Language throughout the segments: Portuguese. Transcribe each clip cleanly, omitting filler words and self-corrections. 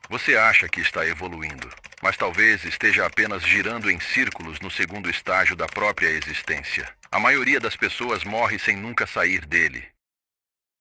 Você acha que está evoluindo, mas talvez esteja apenas girando em círculos no segundo estágio da própria existência. A maioria das pessoas morre sem nunca sair dele.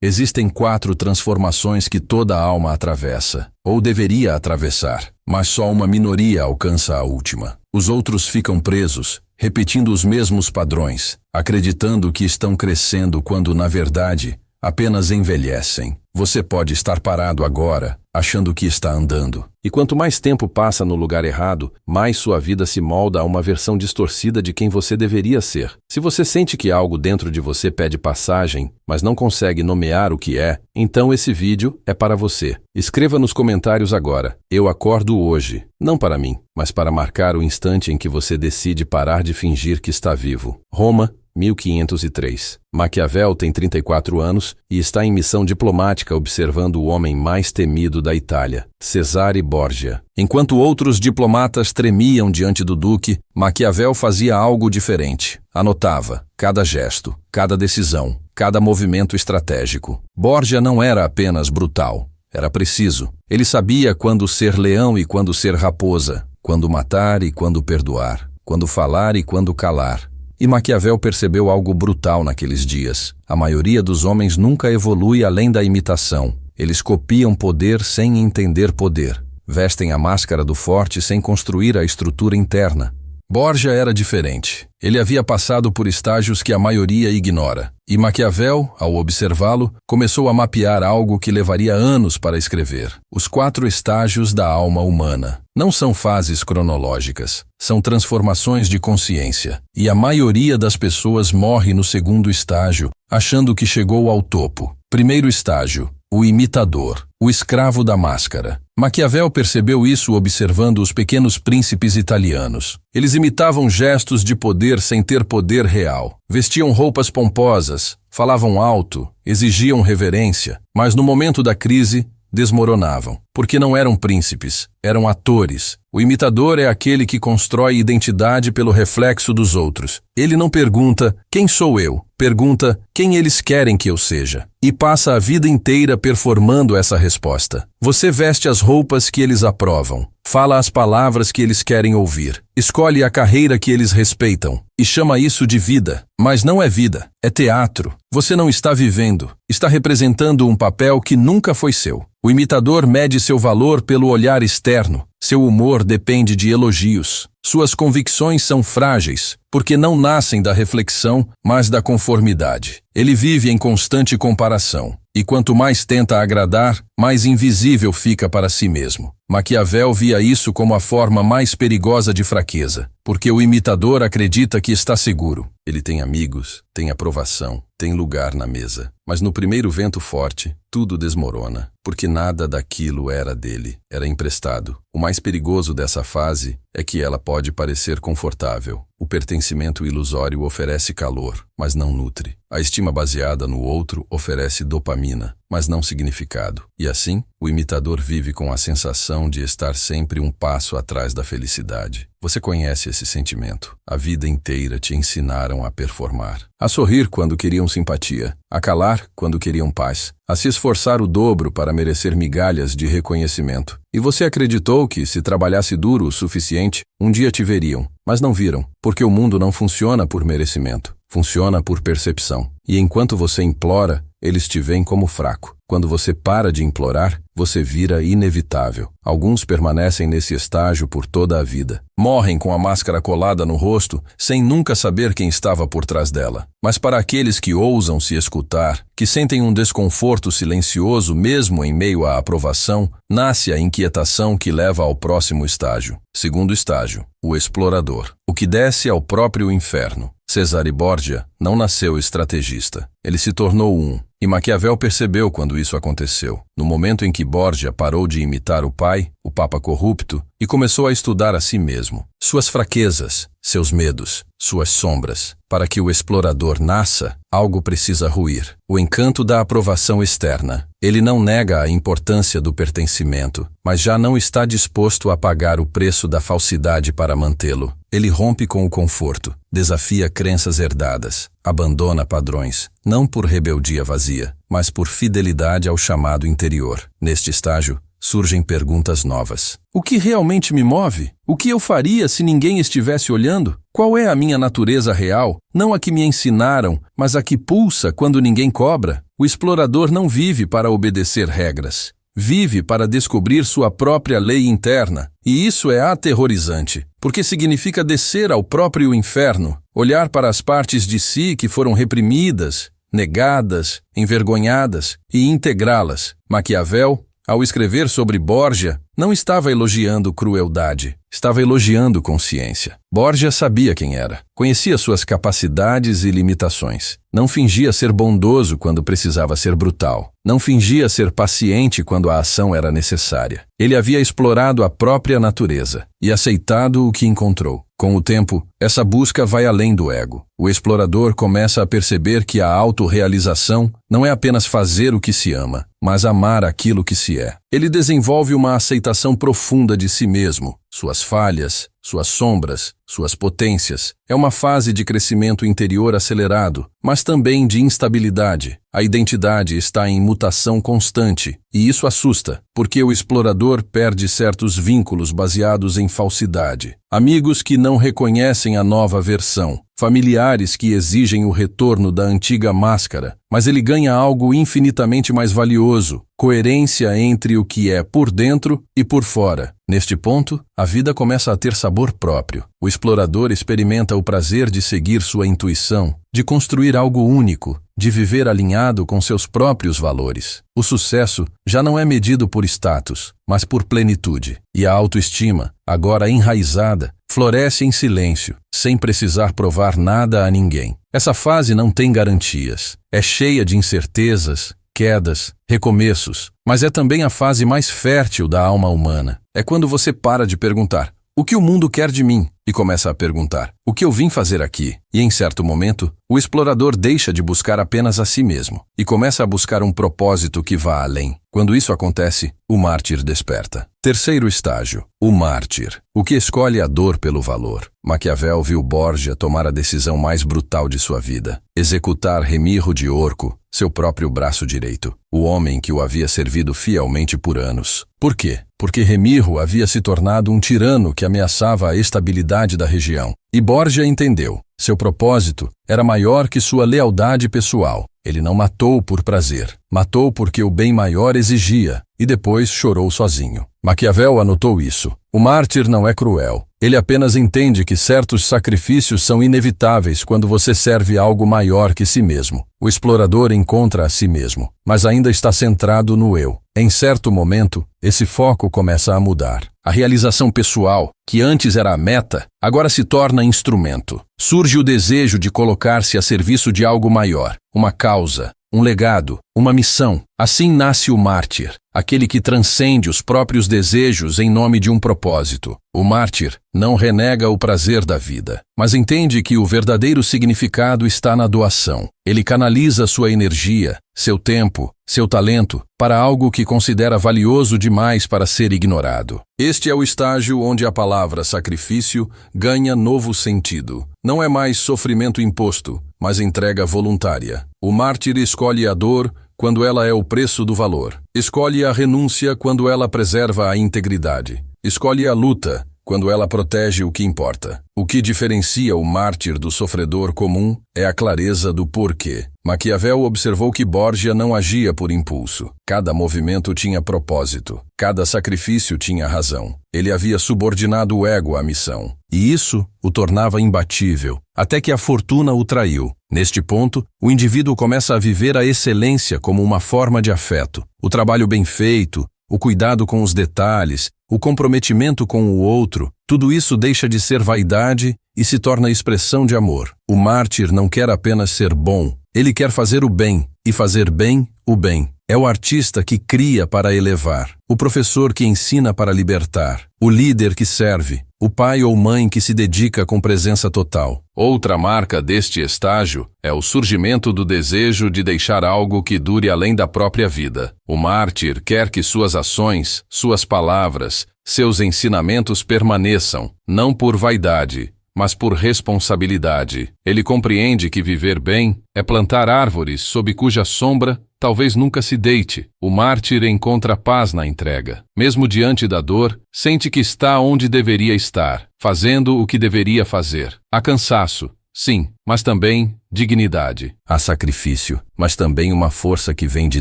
Existem 4 transformações que toda alma atravessa, ou deveria atravessar, mas só uma minoria alcança a última. Os outros ficam presos, repetindo os mesmos padrões, acreditando que estão crescendo quando, na verdade, apenas envelhecem. Você pode estar parado agora, achando que está andando. E quanto mais tempo passa no lugar errado, mais sua vida se molda a uma versão distorcida de quem você deveria ser. Se você sente que algo dentro de você pede passagem, mas não consegue nomear o que é, então esse vídeo é para você. Escreva nos comentários agora: eu acordo hoje, não para mim, mas para marcar o instante em que você decide parar de fingir que está vivo. Roma, 1503. Maquiavel tem 34 anos e está em missão diplomática observando o homem mais temido da Itália, Cesare Borgia. Enquanto outros diplomatas tremiam diante do duque, Maquiavel fazia algo diferente. Anotava cada gesto, cada decisão, cada movimento estratégico. Borgia não era apenas brutal, era preciso. Ele sabia quando ser leão e quando ser raposa, quando matar e quando perdoar, quando falar e quando calar. E Maquiavel percebeu algo brutal naqueles dias. A maioria dos homens nunca evolui além da imitação. Eles copiam poder sem entender poder. Vestem a máscara do forte sem construir a estrutura interna. Borgia era diferente. Ele havia passado por estágios que a maioria ignora. E Maquiavel, ao observá-lo, começou a mapear algo que levaria anos para escrever. Os 4 estágios da alma humana. Não são fases cronológicas, são transformações de consciência. E a maioria das pessoas morre no segundo estágio, achando que chegou ao topo. Primeiro estágio: o imitador, o escravo da máscara. Maquiavel percebeu isso observando os pequenos príncipes italianos. Eles imitavam gestos de poder sem ter poder real. Vestiam roupas pomposas, falavam alto, exigiam reverência, mas no momento da crise, desmoronavam, porque não eram príncipes, eram atores. O imitador é aquele que constrói identidade pelo reflexo dos outros. Ele não pergunta: quem sou eu? Pergunta: quem eles querem que eu seja? E passa a vida inteira performando essa resposta. Você veste as roupas que eles aprovam, fala as palavras que eles querem ouvir, escolhe a carreira que eles respeitam e chama isso de vida. Mas não é vida, é teatro. Você não está vivendo, está representando um papel que nunca foi seu. O imitador mede seu valor pelo olhar externo. Seu humor depende de elogios. Suas convicções são frágeis, porque não nascem da reflexão, mas da conformidade. Ele vive em constante comparação. E quanto mais tenta agradar, mais invisível fica para si mesmo. Maquiavel via isso como a forma mais perigosa de fraqueza, porque o imitador acredita que está seguro. Ele tem amigos, tem aprovação, tem lugar na mesa. Mas no primeiro vento forte, tudo desmorona, porque nada daquilo era dele, era emprestado. O mais perigoso dessa fase é que ela pode parecer confortável. O pertencimento ilusório oferece calor, mas não nutre. A estima baseada no outro oferece dopamina, mas não significado. E assim, o imitador vive com a sensação de estar sempre um passo atrás da felicidade. Você conhece esse sentimento. A vida inteira te ensinaram a performar. A sorrir quando queriam simpatia, a calar quando queriam paz, a se esforçar o dobro para merecer migalhas de reconhecimento. E você acreditou que, se trabalhasse duro o suficiente, um dia te veriam, mas não viram, porque o mundo não funciona por merecimento, funciona por percepção. E enquanto você implora, eles te veem como fraco. Quando você para de implorar, você vira inevitável. Alguns permanecem nesse estágio por toda a vida. Morrem com a máscara colada no rosto, sem nunca saber quem estava por trás dela. Mas para aqueles que ousam se escutar, que sentem um desconforto silencioso mesmo em meio à aprovação, nasce a inquietação que leva ao próximo estágio. Segundo estágio: o explorador, o que desce ao próprio inferno. Cesare Borgia não nasceu estrategista. Ele se tornou um. E Maquiavel percebeu quando isso aconteceu. No momento em que Borgia parou de imitar o pai, o papa corrupto, e começou a estudar a si mesmo, suas fraquezas, seus medos, suas sombras. Para que o explorador nasça, algo precisa ruir. O encanto da aprovação externa. Ele não nega a importância do pertencimento, mas já não está disposto a pagar o preço da falsidade para mantê-lo. Ele rompe com o conforto, desafia crenças herdadas, abandona padrões, não por rebeldia vazia, mas por fidelidade ao chamado interior. Neste estágio, surgem perguntas novas. O que realmente me move? O que eu faria se ninguém estivesse olhando? Qual é a minha natureza real? Não a que me ensinaram, mas a que pulsa quando ninguém cobra? O explorador não vive para obedecer regras. Vive para descobrir sua própria lei interna. E isso é aterrorizante, porque significa descer ao próprio inferno, olhar para as partes de si que foram reprimidas, negadas, envergonhadas e integrá-las. Maquiavel, ao escrever sobre Borgia, não estava elogiando crueldade, estava elogiando consciência. Borgia sabia quem era, conhecia suas capacidades e limitações. Não fingia ser bondoso quando precisava ser brutal. Não fingia ser paciente quando a ação era necessária. Ele havia explorado a própria natureza e aceitado o que encontrou. Com o tempo, essa busca vai além do ego. O explorador começa a perceber que a autorrealização não é apenas fazer o que se ama, mas amar aquilo que se é. Ele desenvolve uma aceitação profunda de si mesmo, suas falhas, suas sombras, suas potências. É uma fase de crescimento interior acelerado, mas também de instabilidade. A identidade está em mutação constante, e isso assusta, porque o explorador perde certos vínculos baseados em falsidade. Amigos que não reconhecem a nova versão, familiares que exigem o retorno da antiga máscara, mas ele ganha algo infinitamente mais valioso: coerência entre o que é por dentro e por fora. Neste ponto, a vida começa a ter sabor próprio. O explorador experimenta o prazer de seguir sua intuição, de construir algo único, de viver alinhado com seus próprios valores. O sucesso já não é medido por status, mas por plenitude. E a autoestima, agora enraizada, floresce em silêncio, sem precisar provar nada a ninguém. Essa fase não tem garantias. É cheia de incertezas, quedas, recomeços, mas é também a fase mais fértil da alma humana. É quando você para de perguntar: o que o mundo quer de mim? E começa a perguntar: o que eu vim fazer aqui? E em certo momento, o explorador deixa de buscar apenas a si mesmo e começa a buscar um propósito que vá além. Quando isso acontece, o mártir desperta. Terceiro estágio: o mártir, o que escolhe a dor pelo valor. Maquiavel viu Borgia tomar a decisão mais brutal de sua vida: executar Remiro de Orco, seu próprio braço direito, o homem que o havia servido fielmente por anos. Por quê? Porque Remiro havia se tornado um tirano que ameaçava a estabilidade da região. E Borgia entendeu: seu propósito era maior que sua lealdade pessoal. Ele não matou por prazer, matou porque o bem maior exigia, e depois chorou sozinho. Maquiavel anotou isso. O mártir não é cruel. Ele apenas entende que certos sacrifícios são inevitáveis quando você serve algo maior que si mesmo. O explorador encontra a si mesmo, mas ainda está centrado no eu. Em certo momento, esse foco começa a mudar. A realização pessoal, que antes era a meta, agora se torna instrumento. Surge o desejo de colocar-se a serviço de algo maior, uma causa, um legado, uma missão. Assim nasce o mártir, aquele que transcende os próprios desejos em nome de um propósito. O mártir não renega o prazer da vida, mas entende que o verdadeiro significado está na doação. Ele canaliza sua energia, seu tempo, seu talento, para algo que considera valioso demais para ser ignorado. Este é o estágio onde a palavra sacrifício ganha novo sentido. Não é mais sofrimento imposto, mas entrega voluntária. O mártir escolhe a dor quando ela é o preço do valor. Escolhe a renúncia quando ela preserva a integridade. Escolhe a luta quando ela protege o que importa. O que diferencia o mártir do sofredor comum é a clareza do porquê. Maquiavel observou que Borgia não agia por impulso. Cada movimento tinha propósito. Cada sacrifício tinha razão. Ele havia subordinado o ego à missão. E isso o tornava imbatível, até que a fortuna o traiu. Neste ponto, o indivíduo começa a viver a excelência como uma forma de afeto. O trabalho bem feito, o cuidado com os detalhes, o comprometimento com o outro, tudo isso deixa de ser vaidade e se torna expressão de amor. O mártir não quer apenas ser bom, ele quer fazer o bem, e fazer bem, o bem. É o artista que cria para elevar, o professor que ensina para libertar, o líder que serve, o pai ou mãe que se dedica com presença total. Outra marca deste estágio é o surgimento do desejo de deixar algo que dure além da própria vida. O mártir quer que suas ações, suas palavras, seus ensinamentos permaneçam, não por vaidade, mas por responsabilidade. Ele compreende que viver bem é plantar árvores sob cuja sombra talvez nunca se deite. O mártir encontra paz na entrega. Mesmo diante da dor, sente que está onde deveria estar, fazendo o que deveria fazer. Há cansaço, sim, mas também dignidade. Há sacrifício, mas também uma força que vem de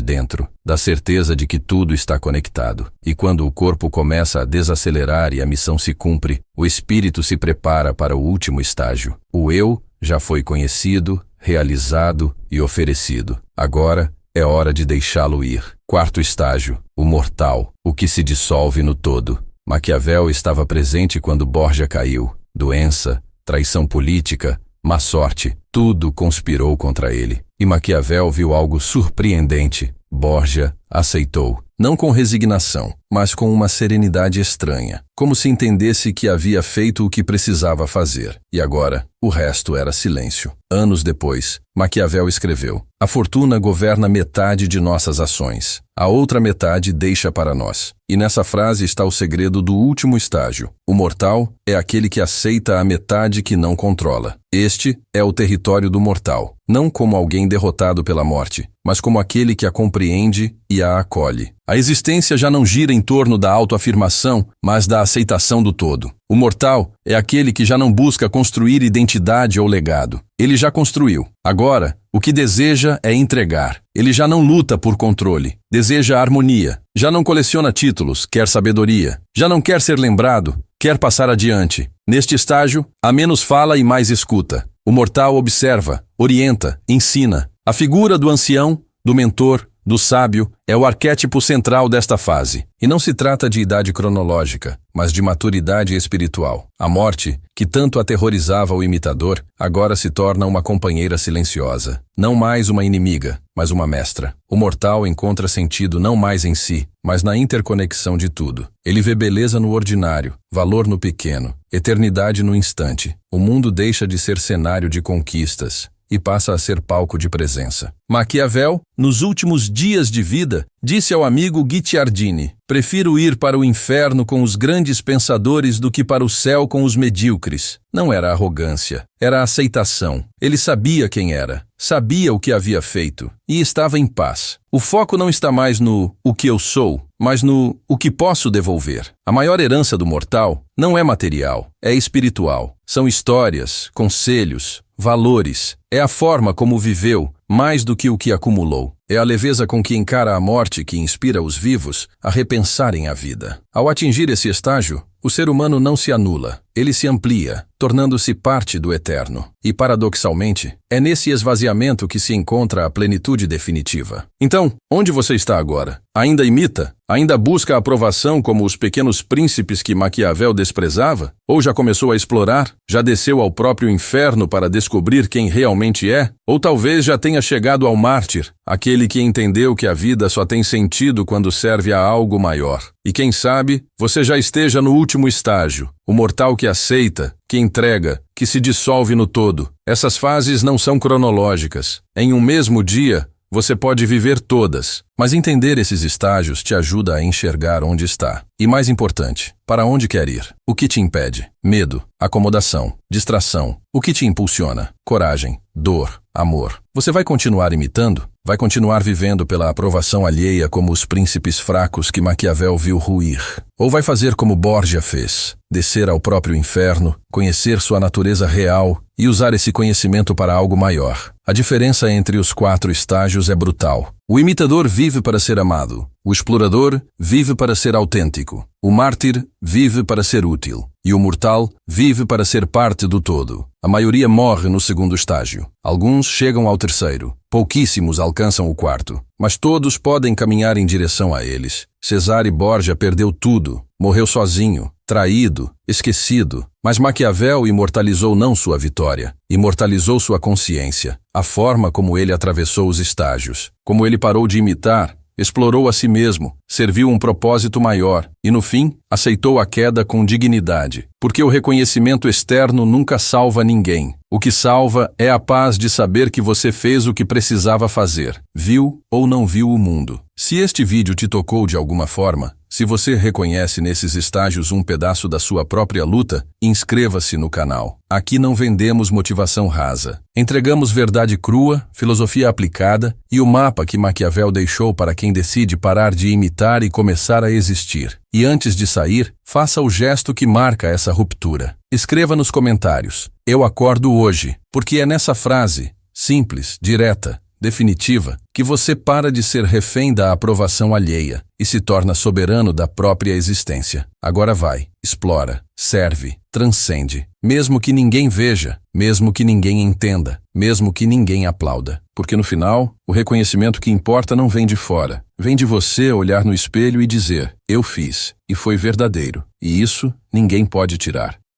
dentro, da certeza de que tudo está conectado. E quando o corpo começa a desacelerar e a missão se cumpre, o espírito se prepara para o último estágio. O eu já foi conhecido, realizado e oferecido. Agora é hora de deixá-lo ir. Quarto estágio, o mortal, o que se dissolve no todo. Maquiavel estava presente quando Borgia caiu. Doença, traição política, má sorte, tudo conspirou contra ele. E Maquiavel viu algo surpreendente. Borgia aceitou, não com resignação, mas com uma serenidade estranha, como se entendesse que havia feito o que precisava fazer. E agora, o resto era silêncio. Anos depois, Maquiavel escreveu: "A fortuna governa metade de nossas ações. A outra metade deixa para nós." E nessa frase está o segredo do último estágio. O mortal é aquele que aceita a metade que não controla. Este é o território do mortal, não como alguém derrotado pela morte, mas como aquele que a compreende e a acolhe. A existência já não gira em torno da autoafirmação, mas da aceitação do todo. O mortal é aquele que já não busca construir identidade ou legado. Ele já construiu. Agora, o que deseja é entregar. Ele já não luta por controle. Deseja harmonia. Já não coleciona títulos, quer sabedoria. Já não quer ser lembrado, quer passar adiante. Neste estágio, há menos fala e mais escuta. O mortal observa, orienta, ensina. A figura do ancião, do mentor, do sábio é o arquétipo central desta fase. E não se trata de idade cronológica, mas de maturidade espiritual. A morte, que tanto aterrorizava o imitador, agora se torna uma companheira silenciosa. Não mais uma inimiga, mas uma mestra. O mortal encontra sentido não mais em si, mas na interconexão de tudo. Ele vê beleza no ordinário, valor no pequeno, eternidade no instante. O mundo deixa de ser cenário de conquistas e passa a ser palco de presença. Maquiavel, nos últimos dias de vida, disse ao amigo Guicciardini: "Prefiro ir para o inferno com os grandes pensadores do que para o céu com os medíocres." Não era arrogância, era aceitação. Ele sabia quem era, sabia o que havia feito e estava em paz. O foco não está mais no "o que eu sou", mas no "o que posso devolver". A maior herança do mortal não é material, é espiritual. São histórias, conselhos, valores. É a forma como viveu, mais do que o que acumulou. É a leveza com que encara a morte que inspira os vivos a repensarem a vida. Ao atingir esse estágio, o ser humano não se anula, ele se amplia, tornando-se parte do eterno. E, paradoxalmente, é nesse esvaziamento que se encontra a plenitude definitiva. Então, onde você está agora? Ainda imita? Ainda busca a aprovação como os pequenos príncipes que Maquiavel desprezava? Ou já começou a explorar? Já desceu ao próprio inferno para descobrir quem realmente é? Ou talvez já tenha chegado ao mártir, aquele que entendeu que a vida só tem sentido quando serve a algo maior. E quem sabe, você já esteja no último estágio, o mortal que aceita, que entrega, que se dissolve no todo. Essas fases não são cronológicas. Em um mesmo dia, você pode viver todas, mas entender esses estágios te ajuda a enxergar onde está. E mais importante, para onde quer ir? O que te impede? Medo, acomodação, distração. O que te impulsiona? Coragem, dor, amor. Você vai continuar imitando? Vai continuar vivendo pela aprovação alheia como os príncipes fracos que Maquiavel viu ruir? Ou vai fazer como Borgia fez? Descer ao próprio inferno, conhecer sua natureza real e usar esse conhecimento para algo maior. A diferença entre os 4 estágios é brutal. O imitador vive para ser amado. O explorador vive para ser autêntico. O mártir vive para ser útil. E o mortal vive para ser parte do todo. A maioria morre no segundo estágio. Alguns chegam ao terceiro. Pouquíssimos alcançam o quarto. Mas todos podem caminhar em direção a eles. Cesare Borgia perdeu tudo. Morreu sozinho, traído, esquecido. Mas Maquiavel imortalizou não sua vitória, imortalizou sua consciência, a forma como ele atravessou os estágios, como ele parou de imitar, explorou a si mesmo, serviu um propósito maior e, no fim, aceitou a queda com dignidade, porque o reconhecimento externo nunca salva ninguém. O que salva é a paz de saber que você fez o que precisava fazer, viu ou não viu o mundo. Se este vídeo te tocou de alguma forma, se você reconhece nesses estágios um pedaço da sua própria luta, inscreva-se no canal. Aqui não vendemos motivação rasa. Entregamos verdade crua, filosofia aplicada e o mapa que Maquiavel deixou para quem decide parar de imitar e começar a existir. E antes de sair, faça o gesto que marca essa ruptura. Escreva nos comentários: "Eu acordo hoje", porque é nessa frase, simples, direta, definitiva, que você para de ser refém da aprovação alheia e se torna soberano da própria existência. Agora vai, explora, serve, transcende, mesmo que ninguém veja, mesmo que ninguém entenda, mesmo que ninguém aplauda. Porque no final, o reconhecimento que importa não vem de fora, vem de você olhar no espelho e dizer: "Eu fiz, e foi verdadeiro", e isso ninguém pode tirar.